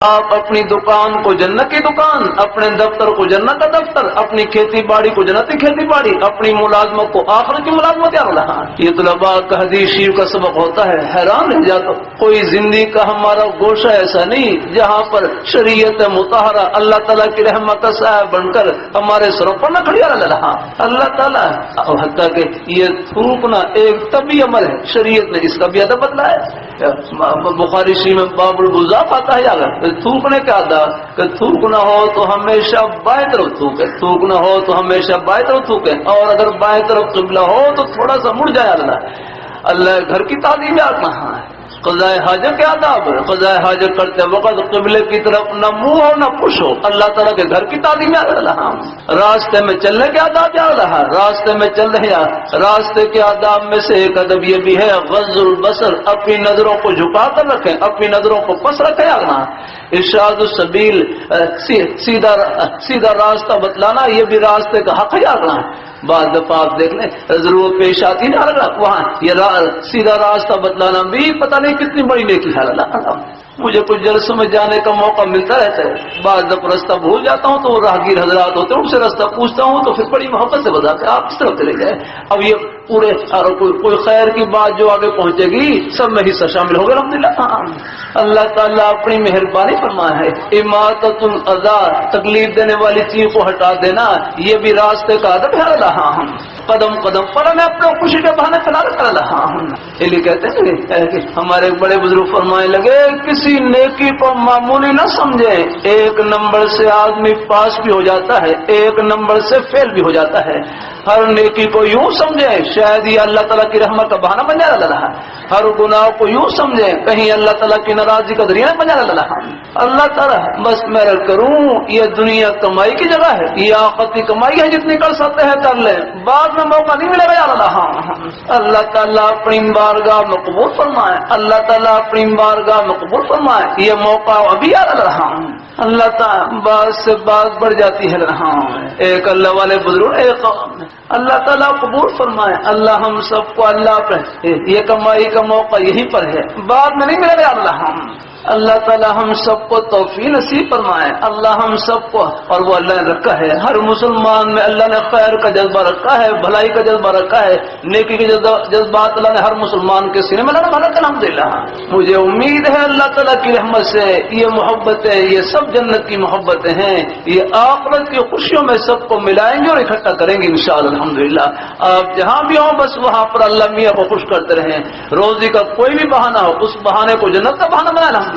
آپ اپنی دکان کو جنت کی دکان، اپنے دفتر کو جنت کا دفتر، اپنی کھیتی باڑی کو جنت کی کھیتی باڑی، اپنی ملازمت کو آخرت کی ملازمت یاد رہا۔ یہ طلباء کا حدیث شریف کا سبق ہوتا ہے، حیران رہ جاتا ہوں۔ کوئی زندگی کا ہمارا گوشہ ایسا نہیں جہاں پر شریعت مطہرہ اللہ تعالیٰ کی رحمت کا سایہ بن کر ہمارے سروں پر نہ کھڑی رہا۔ اللہ تعالیٰ حتیٰ کہ یہ تھوکنا ایک طبی عمل ہے، شریعت نے اس کا بھی ادب بتلایا۔ بخاری شریف میں باب الغضاف آتا ہے، اگر تھوکنے کا آداب کہ تھوکنا ہو تو ہمیشہ بائیں طرف تھوکے، تھوکنا ہو تو ہمیشہ بائیں طرف تھوکے، اور اگر بائیں طرف قبلہ ہو تو تھوڑا سا مڑ جائے۔ اللہ گھر کی تعلیم یاد کہاں ہے؟ قضاء حاجت کے آداب ہے، قضاء حاجت کرتے وقت قبلے کی طرف نہ منہ ہو نہ پش ہو، اللہ تعالیٰ کے گھر کی تعلیم یاد رہا۔ راستے میں چلنے کے آداب یاد رہا، راستے میں چل رہے ہیں، راستے کے آداب میں سے ایک ادب یہ بھی ہے غض البصر، اپنی نظروں کو جھکا کر رکھیں، اپنی نظروں کو پس رکھیں۔ ارشاد السبیل، سیدھا راستہ بتلانا، یہ بھی راستے کا حق یاد رہا۔ بعض دفعہ آپ دیکھ لیں ضرورت پیش آتی ہے نا، وہاں یہ سیدھا راستہ بتلانا بھی پتہ نہیں کتنی بڑی نیکی ہے۔ مجھے کچھ جلسوں میں جانے کا موقع ملتا رہتا ہے، بعض دفعہ رستہ بھول جاتا ہوں تو راہگیر حضرات ہوتے ہیں، ان سے رستہ پوچھتا ہوں تو پھر بڑی محبت سے بتاتے ہیں آپ کس طرف چلے جائیں۔ اب یہ پورے کوئی خیر کی بات جو آگے پہنچے گی سب میں حصہ شامل ہوگا الحمدللہ۔ اللہ تعالیٰ اپنی مہربانی فرمایا ہے، اماطۃ الاذی، تکلیف دینے والی چیز کو ہٹا دینا، یہ بھی راستے کا ادب ہے۔ ہم قدم قدم پر میں اپنے خوشی کے بہانے چلا کر رہا ہوں۔ اس لیے کہتے ہیں کہ ہمارے بڑے بزرگ فرمانے لگے کسی نیکی کو معمولی نہ سمجھیں، ایک نمبر سے آدمی پاس بھی ہو جاتا ہے، ایک نمبر سے فیل بھی ہو جاتا ہے۔ ہر نیکی کو یوں سمجھیں شاید یہ اللہ تعالیٰ کی رحمت کا بہانہ بن جائے رہا، ہر گناہ کو یوں سمجھیں کہیں اللہ تعالیٰ کی ناراضگی کا ذریعہ بن جائے رہا۔ اللہ تعالیٰ بس میں کروں، یہ دنیا کمائی کی جگہ ہے، یہ آخرت کی کمائی ہے، جتنی کر سکتے ہیں کر لیں، بعد میں موقع نہیں ملے گا یا اللہ۔ اللہ تعالیٰ اپنی بارگاہ میں قبول فرمائے، اللہ تعالیٰ اپنی بارگاہ میں قبول فرمائے، یہ موقع ابھی آ رہا۔ اللہ تعالیٰ بعض سے بات بڑھ جاتی ہے رہا، ایک اللہ والے بزرگ ایک اللہ تعالیٰ قبول فرمائے۔ اللہ ہم سب کو اللہ پر یہ کمائی کا موقع یہیں پر ہے، بعد میں نہیں ملے گا اللہ۔ اللہ تعالیٰ ہم سب کو توفیق نصیب فرمائے۔ اللہ ہم سب کو، اور وہ اللہ نے رکھا ہے ہر مسلمان میں، اللہ نے خیر کا جذبہ رکھا ہے، بھلائی کا جذبہ رکھا ہے، نیکی کے جذبات اللہ نے ہر مسلمان کے سینے میں اللہ نے الحمدللہ۔ مجھے امید ہے اللہ تعالیٰ کی رحمت سے یہ محبتیں، یہ سب جنت کی محبتیں ہیں، یہ آخرت کی خوشیوں میں سب کو ملائیں گے اور اکٹھا کریں گے انشاءاللہ الحمدللہ۔ آپ جہاں بھی ہوں بس وہاں پر اللہ میاں کو خوش کرتے رہیں، روزی کا کوئی بھی بہانہ ہو اس بہانے کو جنت کا بہانہ بنائے الحمدللہ۔